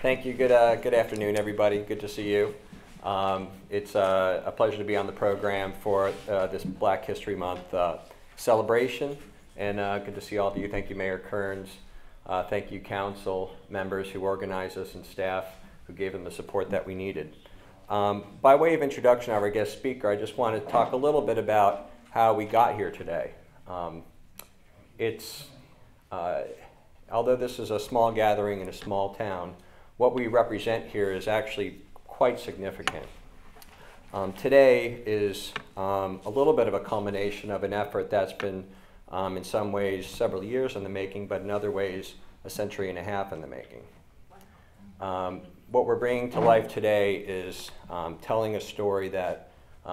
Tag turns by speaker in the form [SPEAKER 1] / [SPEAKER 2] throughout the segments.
[SPEAKER 1] Thank you. Good afternoon, everybody. Good to see you. It's a pleasure to be on the program for this Black History Month celebration, and good to see all of you. Thank you, Mayor Kearns. Thank you, council members who organized us and staff who gave them the support that we needed. By way of introduction of our guest speaker, I just want to talk a little bit about how we got here today. Although this is a small gathering in a small town, what we represent here is actually quite significant. Today is a little bit of a culmination of an effort that's been, in some ways, several years in the making, but in other ways, a century and a half in the making. What we're bringing to life today is telling a story that,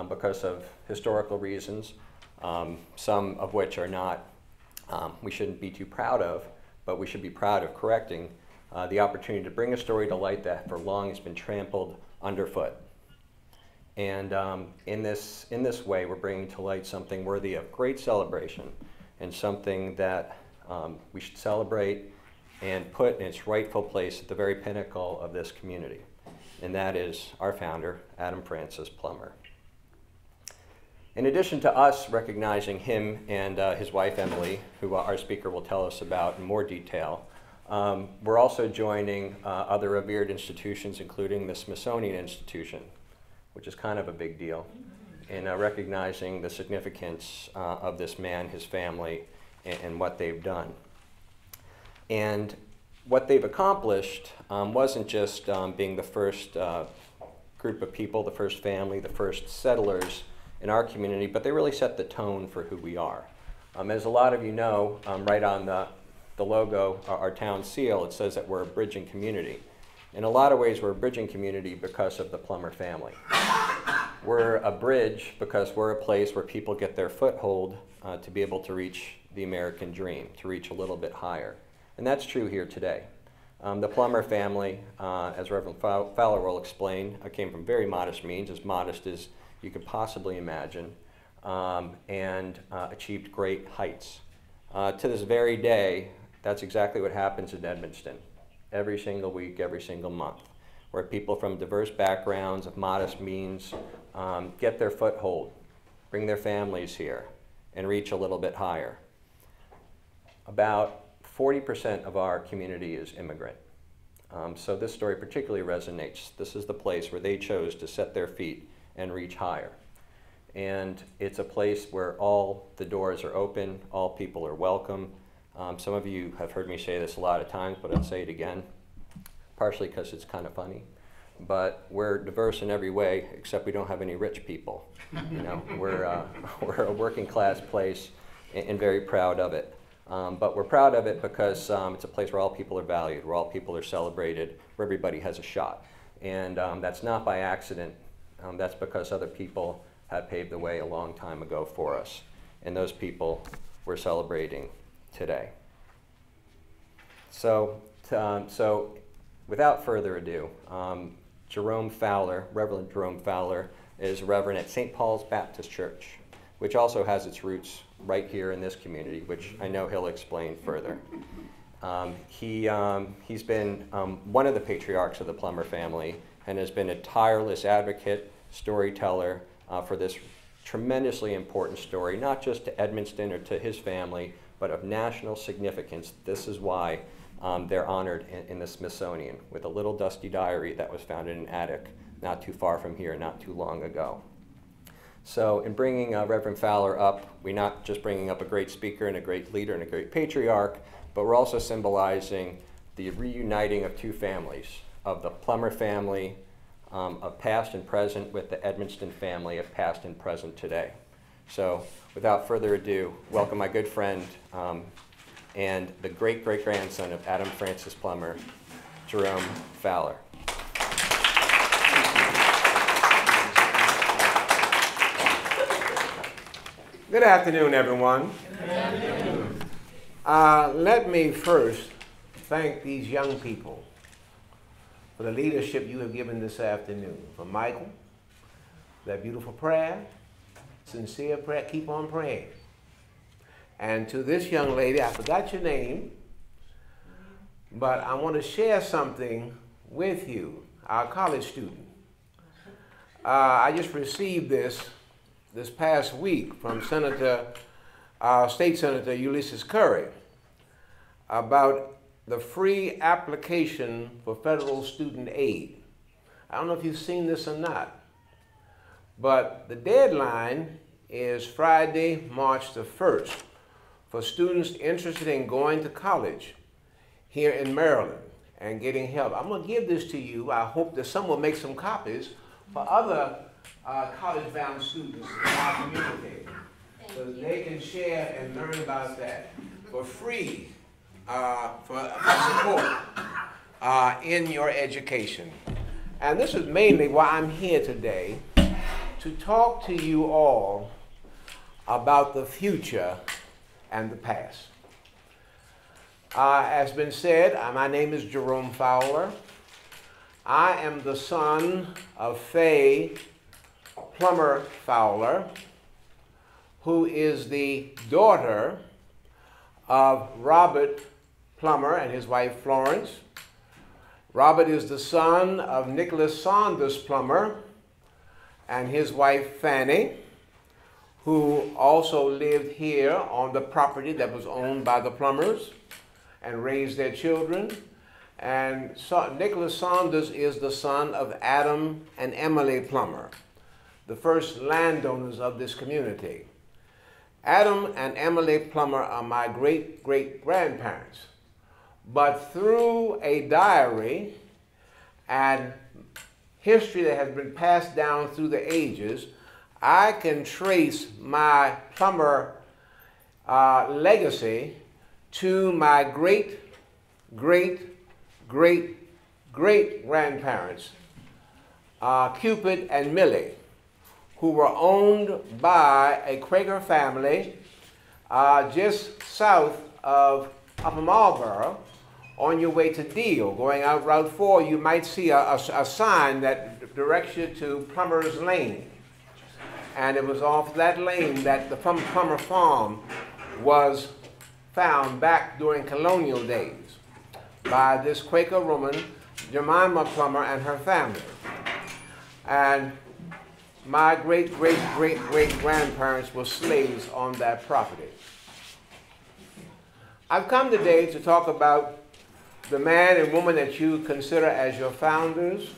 [SPEAKER 1] because of historical reasons, some of which are not, we shouldn't be too proud of, but we should be proud of correcting, the opportunity to bring a story to light that for long has been trampled underfoot. And in this way, we're bringing to light something worthy of great celebration and something that we should celebrate and put in its rightful place at the very pinnacle of this community. And that is our founder, Adam Francis Plummer. In addition to us recognizing him and his wife, Emily, who our speaker will tell us about in more detail, we're also joining other revered institutions, including the Smithsonian Institution, which is kind of a big deal, in recognizing the significance of this man, his family, and what they've done. And what they've accomplished wasn't just being the first group of people, the first family, the first settlers in our community, but they really set the tone for who we are. As a lot of you know, right on the logo, our town seal, it says that we're a bridging community. In a lot of ways, we're a bridging community because of the Plummer family. We're a bridge because we're a place where people get their foothold to be able to reach the American dream, to reach a little bit higher. And that's true here today. The Plummer family, as Reverend Fowler will explain, came from very modest means, as modest as you could possibly imagine, and achieved great heights. To this very day, that's exactly what happens in Edmonston every single week, every single month, where people from diverse backgrounds of modest means get their foothold, bring their families here, and reach a little bit higher. About 40% of our community is immigrant. So this story particularly resonates. This is the place where they chose to set their feet and reach higher. And it's a place where all the doors are open, all people are welcome. Some of you have heard me say this a lot of times, but I'll say it again, partially because it's kind of funny. But we're diverse in every way, except we don't have any rich people. You know, we're a working class place and very proud of it. But we're proud of it because it's a place where all people are valued, where all people are celebrated, where everybody has a shot. And that's not by accident. That's because other people have paved the way a long time ago for us. And those people we're celebrating today. So without further ado, Jerome Fowler, Reverend Jerome Fowler, is Reverend at St. Paul's Baptist Church, which also has its roots right here in this community, which I know he'll explain further. He's been one of the patriarchs of the Plummer family and has been a tireless advocate, storyteller for this tremendously important story, not just to Edmonston or to his family, but of national significance. This is why they're honored in the Smithsonian with a little dusty diary that was found in an attic not too far from here, not too long ago. So in bringing Reverend Fowler up, we're not just bringing up a great speaker and a great leader and a great patriarch, but we're also symbolizing the reuniting of two families, of the Plummer family of past and present with the Edmonston family of past and present today. So without further ado, welcome my good friend and the great-great-grandson of Adam Francis Plummer, Jerome Fowler.
[SPEAKER 2] Good afternoon, everyone.
[SPEAKER 3] Good afternoon.
[SPEAKER 2] Let me first thank these young people for the leadership you have given this afternoon. For Michael, that beautiful prayer, sincere prayer, keep on praying. And to this young lady, I forgot your name, but I want to share something with you, our college student. I just received this past week from State Senator Ulysses Curry about the free application for federal student aid. I don't know if you've seen this or not, but the deadline is Friday, March the 1st for students interested in going to college here in Maryland and getting help. I'm going to give this to you. I hope that some will make some copies for other college-bound students in our community so that they can share and learn about that for free, for support in your education. And this is mainly why I'm here today, to talk to you all about the future and the past. As been said, my name is Jerome Fowler. I am the son of Faye Plummer Fowler, who is the daughter of Robert Plummer and his wife Florence. Robert is the son of Nicholas Saunders Plummer and his wife Fanny, who also lived here on the property that was owned by the Plumbers and raised their children. And Nicholas Saunders is the son of Adam and Emily Plummer, the first landowners of this community. Adam and Emily Plummer are my great-great-grandparents. But through a diary and history that has been passed down through the ages, I can trace my Plummer legacy to my great-great-great-great-grandparents, Cupid and Millie, who were owned by a Quaker family just south of Upper Marlboro. On your way to Deal, going out Route 4, you might see a sign that directs you to Plummer's Lane. And it was off that lane that the Plummer farm was found back during colonial days by this Quaker woman, Jemima Plummer, and her family. And my great-great-great-great-grandparents were slaves on that property. I've come today to talk about the man and woman that you consider as your founders.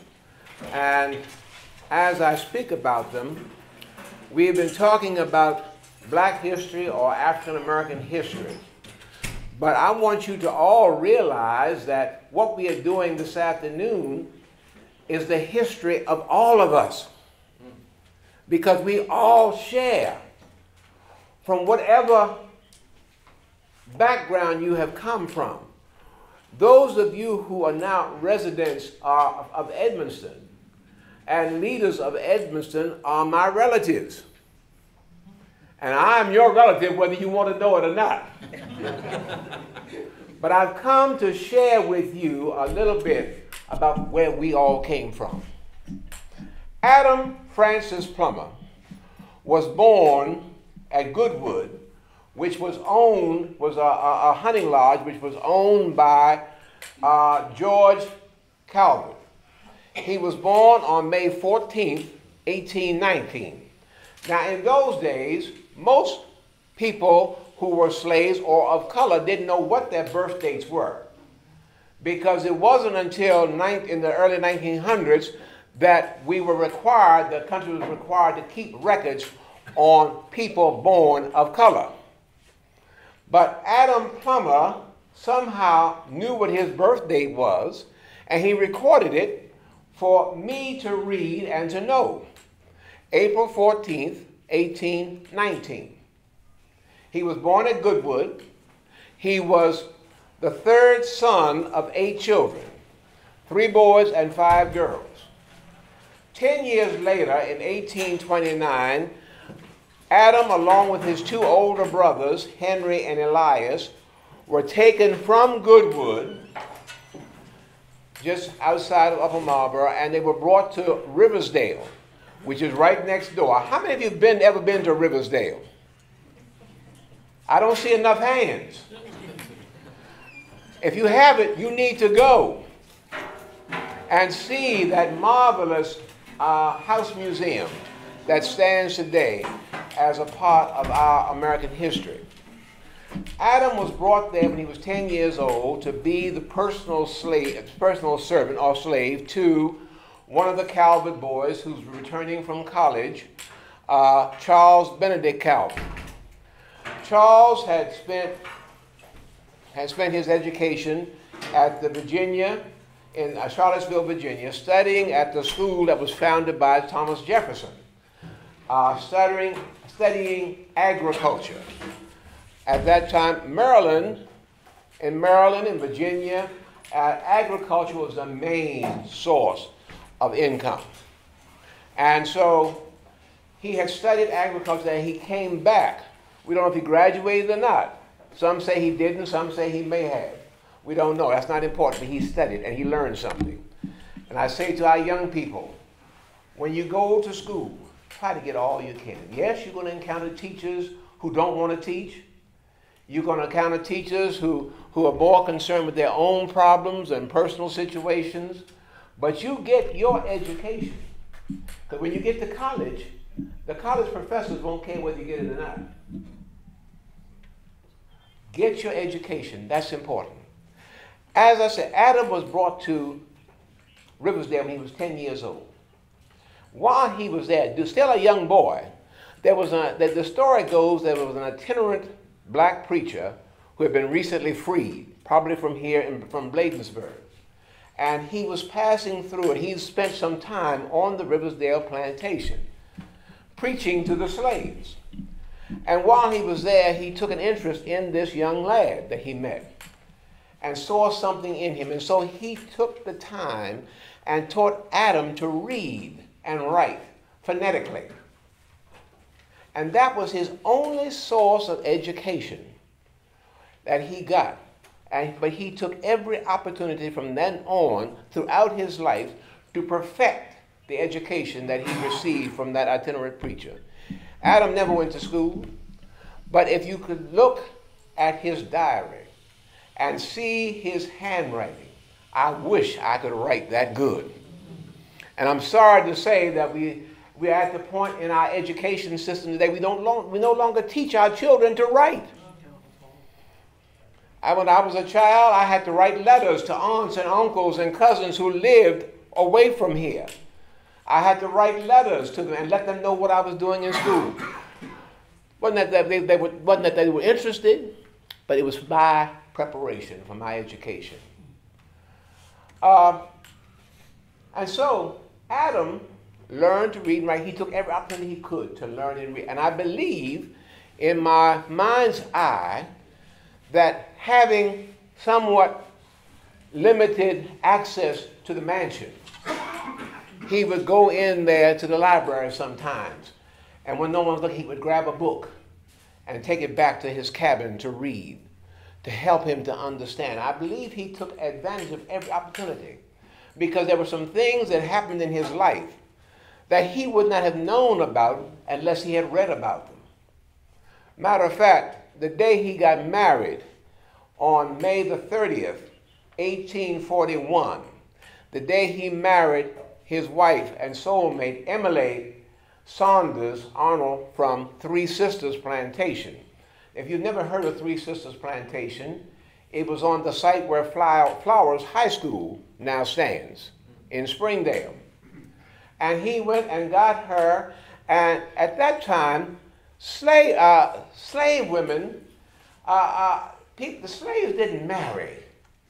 [SPEAKER 2] And as I speak about them, we've been talking about Black history or African American history. But I want you to all realize that what we are doing this afternoon is the history of all of us. Because we all share from whatever background you have come from. Those of you who are now residents of Edmonston and leaders of Edmonston are my relatives. And I'm your relative whether you want to know it or not. But I've come to share with you a little bit about where we all came from. Adam Francis Plummer was born at Goodwood, which was a hunting lodge which was owned by George Calvert. He was born on May 14th, 1819. Now in those days, most people who were slaves or of color didn't know what their birth dates were, because it wasn't until in the early 1900s that we were required, the country was required to keep records on people born of color. But Adam Plummer somehow knew what his birth date was, and he recorded it for me to read and to know. April 14th, 1819. He was born at Goodwood. He was the third son of 8 children, 3 boys and 5 girls. 10 years later, in 1829, Adam, along with his 2 older brothers, Henry and Elias, were taken from Goodwood, just outside of Upper Marlboro, and they were brought to Riversdale, which is right next door. How many of you have ever been to Riversdale? I don't see enough hands. If you haven't, you need to go. and see that marvelous house museum that stands today as a part of our American history. Adam was brought there when he was 10 years old to be the personal servant or slave to one of the Calvert boys who's returning from college, Charles Benedict Calvert. Charles had spent his education at the Virginia, in Charlottesville, Virginia, studying at the school that was founded by Thomas Jefferson, studying agriculture. At that time, in Maryland, in Virginia, agriculture was the main source of income. And so he had studied agriculture and he came back. We don't know if he graduated or not. Some say he didn't, some say he may have. We don't know. That's not important, but he studied and he learned something. And I say to our young people, when you go to school, try to get all you can. Yes, you're going to encounter teachers who don't want to teach. You're going to encounter teachers who are more concerned with their own problems and personal situations. But you get your education. Because when you get to college, the college professors won't care whether you get it or not. Get your education. That's important. As I said, Adam was brought to Riversdale when he was 10 years old. While he was there, still a young boy, the story goes there was an itinerant black preacher who had been recently freed, probably from here, from Bladensburg. And he was passing through, and he spent some time on the Riversdale plantation, preaching to the slaves. And while he was there, he took an interest in this young lad that he met and saw something in him. And so he took the time and taught Adam to read and write phonetically. And that was his only source of education that he got. But he took every opportunity from then on throughout his life to perfect the education that he received from that itinerant preacher. Adam never went to school, but if you could look at his diary and see his handwriting, I wish I could write that good. And I'm sorry to say that we're at the point in our education system today we no longer teach our children to write. When I was a child, I had to write letters to aunts and uncles and cousins who lived away from here. I had to write letters to them and let them know what I was doing in school. Wasn't that they were interested, but it was my preparation for my education. And so Adam learned to read and write. He took every opportunity he could to learn and read. And I believe in my mind's eye that having somewhat limited access to the mansion, he would go in there to the library sometimes. And when no one was looking, he would grab a book and take it back to his cabin to read, to help him to understand. I believe he took advantage of every opportunity because there were some things that happened in his life that he would not have known about unless he had read about them. Matter of fact, the day he got married on May the 30th, 1841, the day he married his wife and soulmate, Emily Saunders Arnold from Three Sisters Plantation. If you've never heard of Three Sisters Plantation, it was on the site where Flowers High School now stands in Springdale. And he went and got her, and at that time, slave women, the slaves didn't marry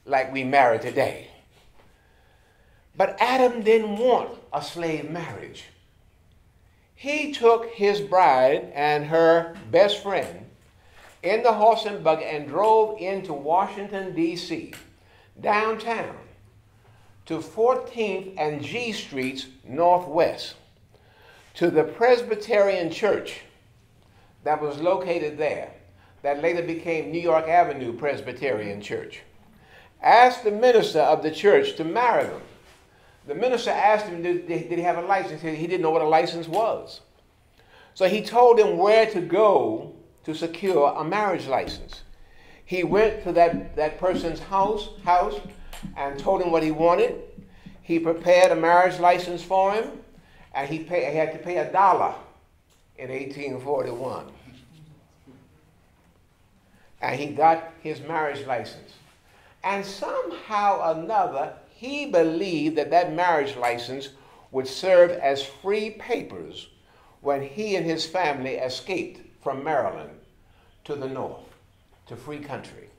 [SPEAKER 2] like we marry today. But Adam didn't want a slave marriage. He took his bride and her best friend in the horse and buggy and drove into Washington, D.C., downtown, to 14th and G Streets Northwest, to the Presbyterian Church that was located there, that later became New York Avenue Presbyterian Church. Asked the minister of the church to marry them. The minister asked him, did he have a license? He didn't know what a license was. So he told him where to go to secure a marriage license. He went to that person's house and told him what he wanted. He prepared a marriage license for him, and he had to pay $1 in 1841. And he got his marriage license. And somehow or another, he believed that that marriage license would serve as free papers when he and his family escaped from Maryland to the north, to free country.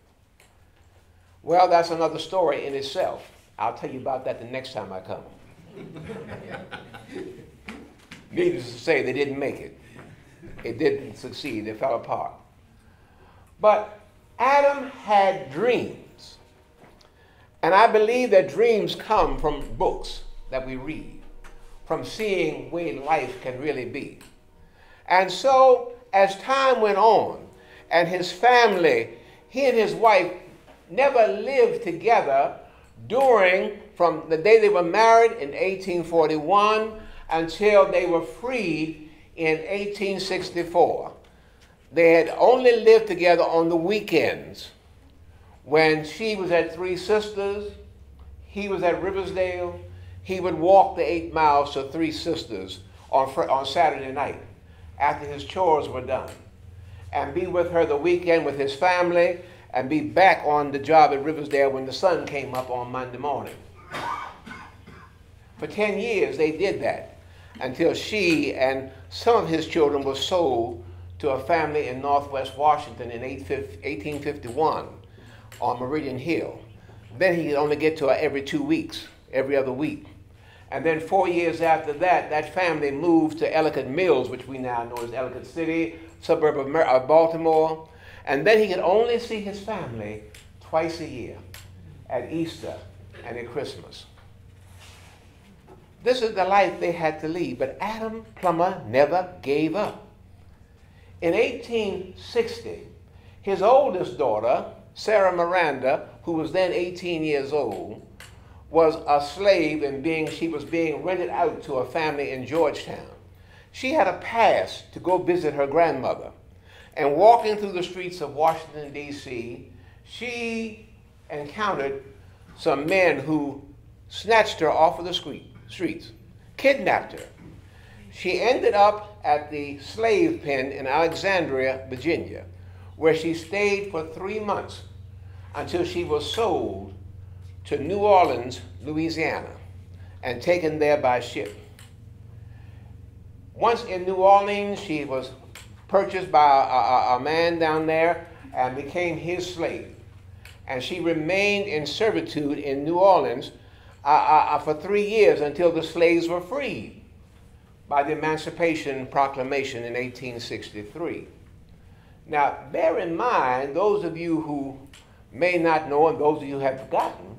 [SPEAKER 2] Well, that's another story in itself. I'll tell you about that the next time I come. Needless to say, they didn't make it. It didn't succeed. It fell apart. But Adam had dreams. And I believe that dreams come from books that we read, from seeing where life can really be. And so, as time went on, and his family, he and his wife never lived together from the day they were married in 1841 until they were freed in 1864. They had only lived together on the weekends when she was at Three Sisters, he was at Riversdale. He would walk the 8 miles to Three Sisters on Saturday night after his chores were done and be with her the weekend with his family and be back on the job at Riversdale when the sun came up on Monday morning. For 10 years they did that until she and some of his children were sold to a family in Northwest Washington in 1851 on Meridian Hill. Then he could only get to her every 2 weeks, every other week. And then 4 years after that, that family moved to Ellicott Mills, which we now know as Ellicott City, suburb of Baltimore. And then he could only see his family twice a year, at Easter and at Christmas. This is the life they had to lead, but Adam Plummer never gave up. In 1860, his oldest daughter, Sarah Miranda, who was then 18 years old, was a slave and she was being rented out to a family in Georgetown. She had a pass to go visit her grandmother. And walking through the streets of Washington, D.C., she encountered some men who snatched her off of the streets, kidnapped her. She ended up at the slave pen in Alexandria, Virginia, where she stayed for 3 months until she was sold to New Orleans, Louisiana, and taken there by ship. Once in New Orleans, she was purchased by a man down there and became his slave. And she remained in servitude in New Orleans for 3 years until the slaves were freed by the Emancipation Proclamation in 1863. Now, bear in mind, those of you who may not know and those of you who have forgotten,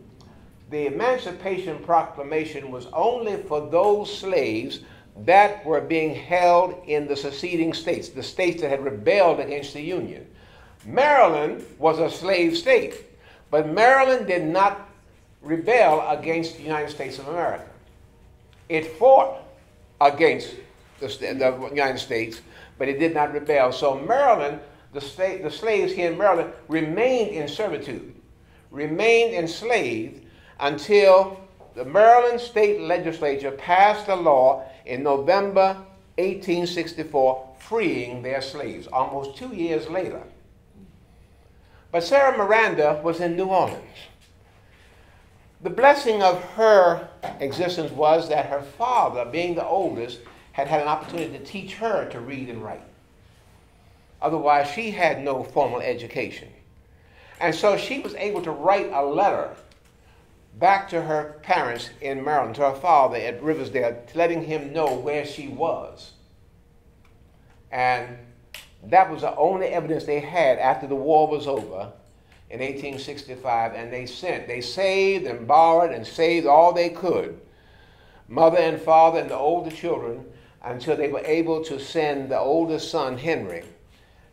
[SPEAKER 2] the Emancipation Proclamation was only for those slaves that were being held in the seceding states, the states that had rebelled against the Union. Maryland was a slave state, but Maryland did not rebel against the United States of America. It fought against the United States, but it did not rebel. So Maryland, the slaves here in Maryland remained in servitude, remained enslaved until the Maryland State Legislature passed a law in November 1864 freeing their slaves, almost 2 years later. But Sarah Miranda was in New Orleans. The blessing of her existence was that her father, being the oldest, had an opportunity to teach her to read and write. Otherwise, she had no formal education. And so she was able to write a letter back to her parents in Maryland, to her father at Riversdale, letting him know where she was. And that was the only evidence they had after the war was over in 1865, and they saved and borrowed and saved all they could, mother and father and the older children, until they were able to send the oldest son, Henry,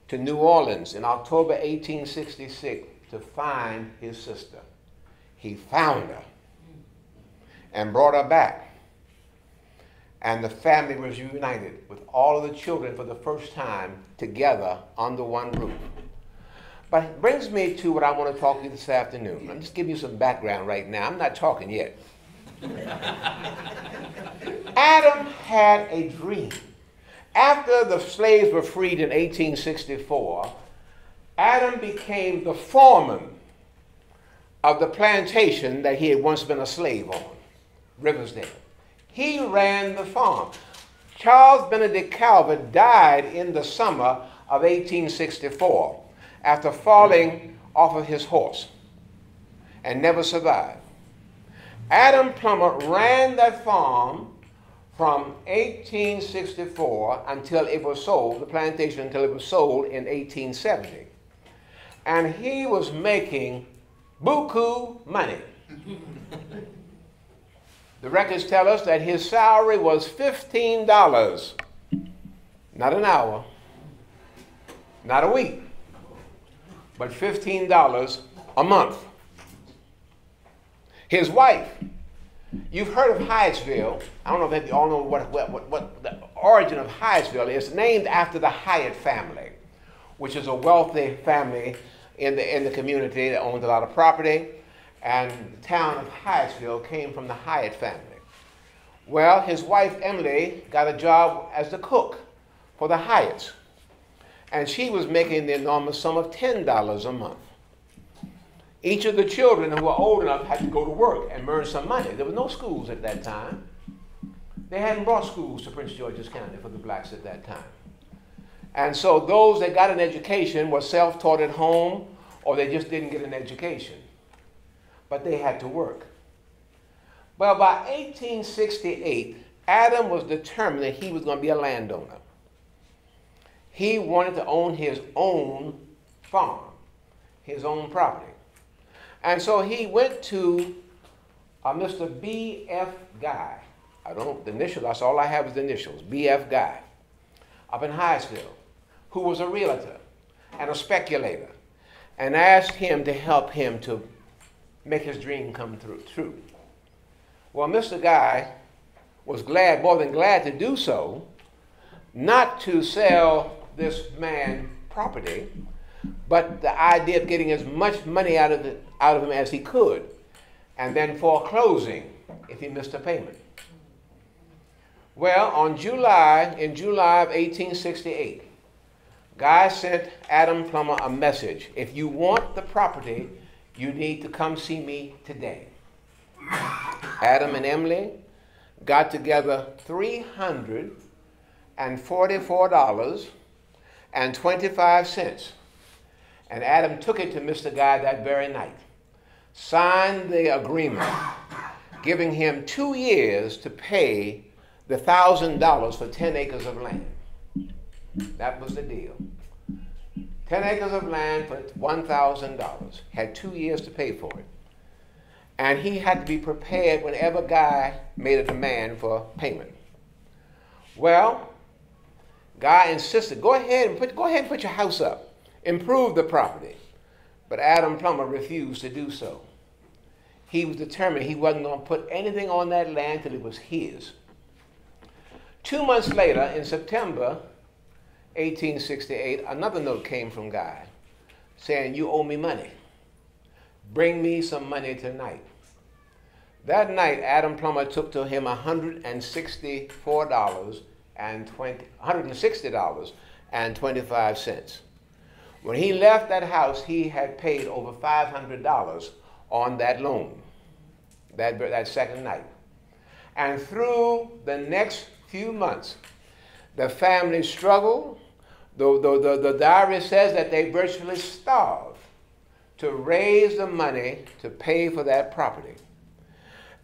[SPEAKER 2] to New Orleans in October 1866 to find his sister. He found her and brought her back. And the family was reunited with all of the children for the first time together under one roof. But it brings me to what I want to talk to you this afternoon. I'm just giving you some background right now. I'm not talking yet. Adam had a dream. After the slaves were freed in 1864, Adam became the foreman of the plantation that he had once been a slave on, Riversdale. He ran the farm. Charles Benedict Calvert died in the summer of 1864 after falling off of his horse and never survived. Adam Plummer ran that farm from 1864 until it was sold, the plantation until it was sold in 1870. And he was making buku money. The records tell us that his salary was $15, not an hour, not a week, but $15 a month. His wife, you've heard of Hyattsville. I don't know if you all know what the origin of Hyattsville is. It's named after the Hyatt family, which is a wealthy family in the community that owns a lot of property. And the town of Hyattsville came from the Hyatt family. Well, his wife, Emily, got a job as the cook for the Hyatts. And she was making the enormous sum of $10 a month. Each of the children who were old enough had to go to work and earn some money. There were no schools at that time. They hadn't brought schools to Prince George's County for the blacks at that time. And so those that got an education were self-taught at home, or they just didn't get an education. But they had to work. Well, by 1868, Adam was determined that he was going to be a landowner. He wanted to own his own farm, his own property. And so he went to Mr. B.F. Guy. I don't know the initials, that's all I have is the initials, B.F. Guy, up in Hyattsville, who was a realtor and a speculator, and asked him to help him to make his dream come true. Well, Mr. Guy was glad, more than glad to do so, not to sell this man property, but the idea of getting as much money out of him as he could, and then foreclosing if he missed a payment. Well, in July of 1868, Guy sent Adam Plummer a message. If you want the property, you need to come see me today. Adam and Emily got together $344.25, and Adam took it to Mr. Guy that very night, signed the agreement, giving him 2 years to pay the $1,000 for 10 acres of land. That was the deal. 10 acres of land for $1,000. Had 2 years to pay for it. And he had to be prepared whenever Guy made a demand for payment. Well, Guy insisted, go ahead and put your house up. Improve the property. But Adam Plummer refused to do so. He was determined he wasn't going to put anything on that land till it was his. 2 months later, in September 1868, another note came from Guy saying, you owe me money. Bring me some money tonight. That night, Adam Plummer took to him $160.25. When he left that house, he had paid over $500 on that loan, that second night. And through the next few months, the family struggled. The diary says that they virtually starved to raise the money to pay for that property.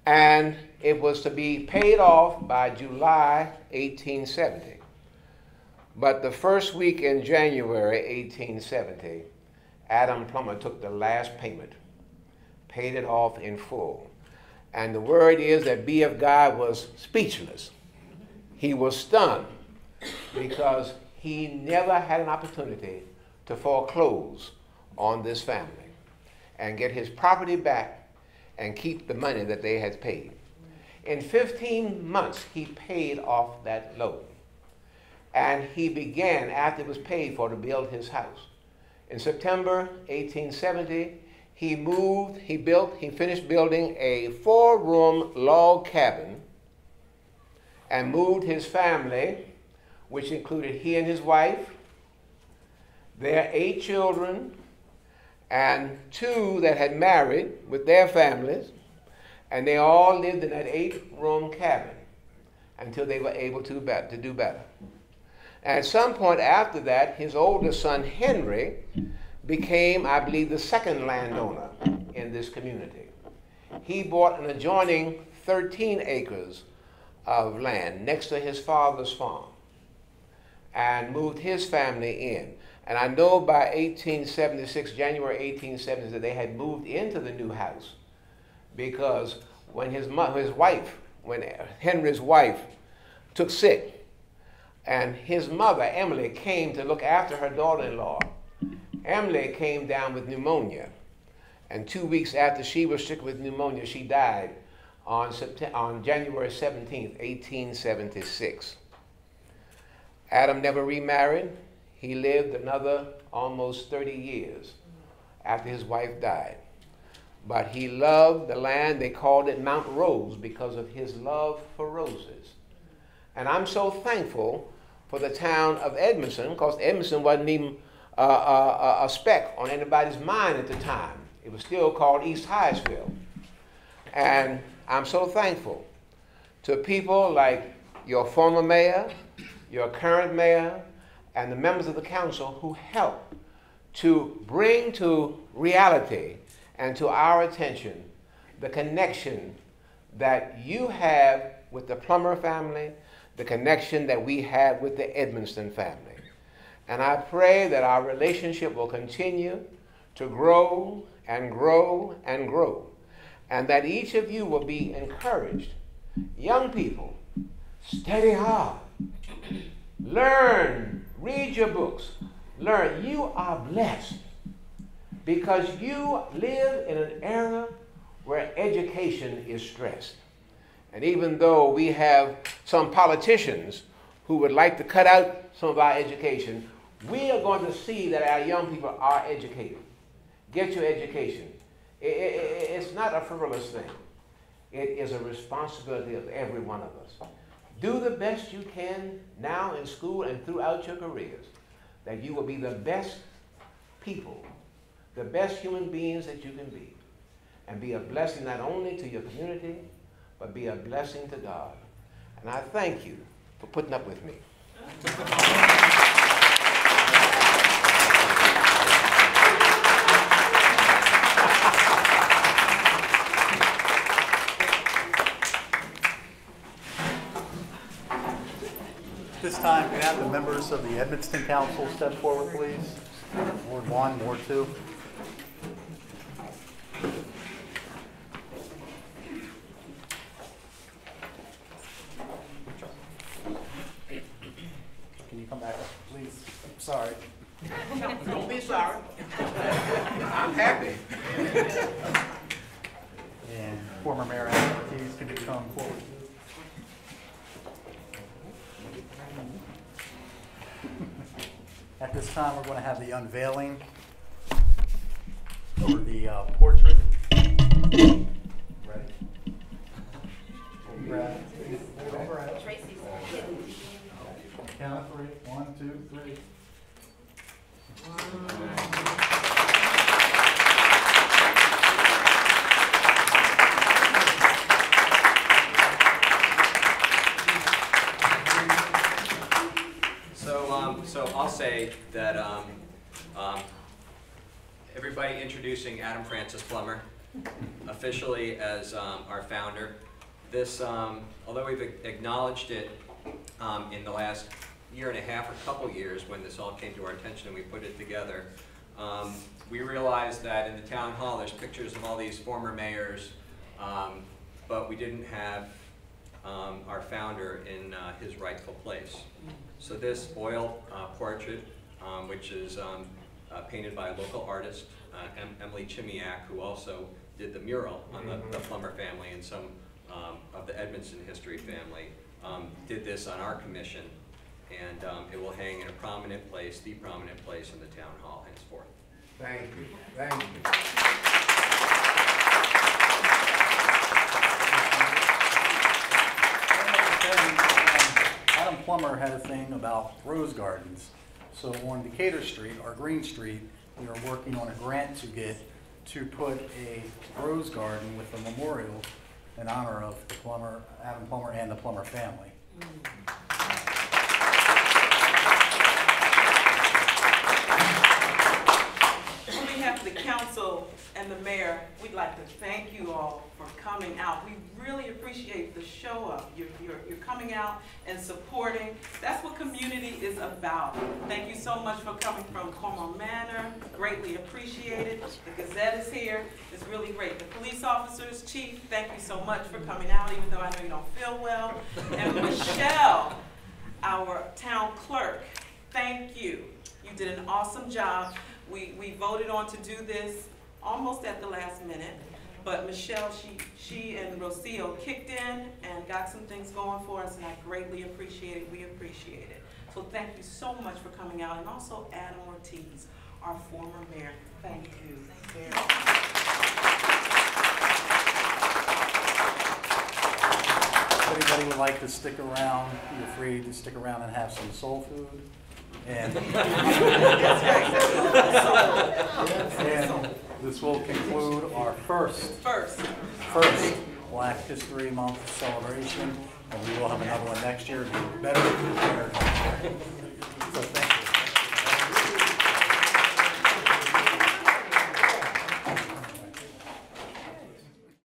[SPEAKER 2] And it was to be paid off by July 1870. But the first week in January 1870, Adam Plummer took the last payment, paid it off in full. And the word is that B.F. Guy was speechless. He was stunned because he never had an opportunity to foreclose on this family and get his property back and keep the money that they had paid. In 15 months, he paid off that loan. And he began, after it was paid for, to build his house. In September 1870, he finished building a 4-room log cabin and moved his family, which included he and his wife, their 8 children, and 2 that had married with their families, and they all lived in that 8-room cabin until they were able to do better. And at some point after that, his oldest son, Henry, became, I believe, the 2nd landowner in this community. He bought an adjoining 13 acres of land next to his father's farm and moved his family in. And I know by 1876, January 1876, that they had moved into the new house because when when Henry's wife took sick, and his mother, Emily, came to look after her daughter-in-law. Emily came down with pneumonia, and 2 weeks after she was sick with pneumonia, she died on January 17th, 1876. Adam never remarried. He lived another almost 30 years after his wife died. But he loved the land. They called it Mount Rose because of his love for roses. And I'm so thankful for the town of Edmonston, because Edmonston wasn't even a speck on anybody's mind at the time. It was still called East Hyattsville. And I'm so thankful to people like your former mayor, your current mayor, and the members of the council who helped to bring to reality and to our attention the connection that you have with the Plummer family, the connection that we have with the Edmonston family. And I pray that our relationship will continue to grow and grow and grow, and that each of you will be encouraged. Young people, study hard. Learn, read your books. Learn. You are blessed because you live in an era where education is stressed. And even though we have some politicians who would like to cut out some of our education, we are going to see that our young people are educated. Get your education. It's not a frivolous thing. It is a responsibility of every one of us. Do the best you can now in school and throughout your careers, that you will be the best people, the best human beings that you can be, and be a blessing not only to your community, but be a blessing to God. And I thank you for putting up with me.
[SPEAKER 3] This time, can I have the members of the Edmonston Council step forward, please? Ward 1, Ward 2. Can you come back up, please? Sorry.
[SPEAKER 2] Don't be sorry. I'm happy.
[SPEAKER 3] And former Mayor Adam Ortiz, can you come forward? At this time, we're going to have the unveiling for the portrait. Ready?
[SPEAKER 4] Tracy's
[SPEAKER 3] Count of 3. 1, 2, 3.
[SPEAKER 1] So I'll say that everybody introducing Adam Francis Plummer officially as our founder. This, although we've acknowledged it in the last year and a half or couple years when this all came to our attention and we put it together, we realized that in the town hall there's pictures of all these former mayors, but we didn't have our founder in his rightful place. So this oil portrait, which is painted by a local artist, Emily Chimiak, who also did the mural on the Plummer family and some of the Edmonston history family, did this on our commission, and it will hang in a prominent place, the prominent place in the town hall henceforth.
[SPEAKER 2] Thank you. Thank you.
[SPEAKER 3] Plummer had a thing about rose gardens. So on Decatur Street, or Green Street, we are working on a grant to put a rose garden with a memorial in honor of the Plummer, Adam Plummer, and the Plummer family.
[SPEAKER 4] On behalf of the council and the mayor, we'd like to thank you all for coming out. We really appreciate the show up. You're coming out and supporting. That's what community is about. Thank you so much for coming from Como Manor. Greatly appreciated. The Gazette is here. It's really great. The police officers, chief, thank you so much for coming out, even though I know you don't feel well. And Michelle, our town clerk, thank you. You did an awesome job. We voted on to do this almost at the last minute, but Michelle, she and Rocio kicked in and got some things going for us, and I greatly appreciate it. We appreciate it. So thank you so much for coming out, and also Adam Ortiz, our former mayor. Thank you very much.
[SPEAKER 3] If anybody would like to stick around, feel free to stick around and have some soul food. And this will conclude our first Black History Month celebration, and we will have another one next year. Be better prepared.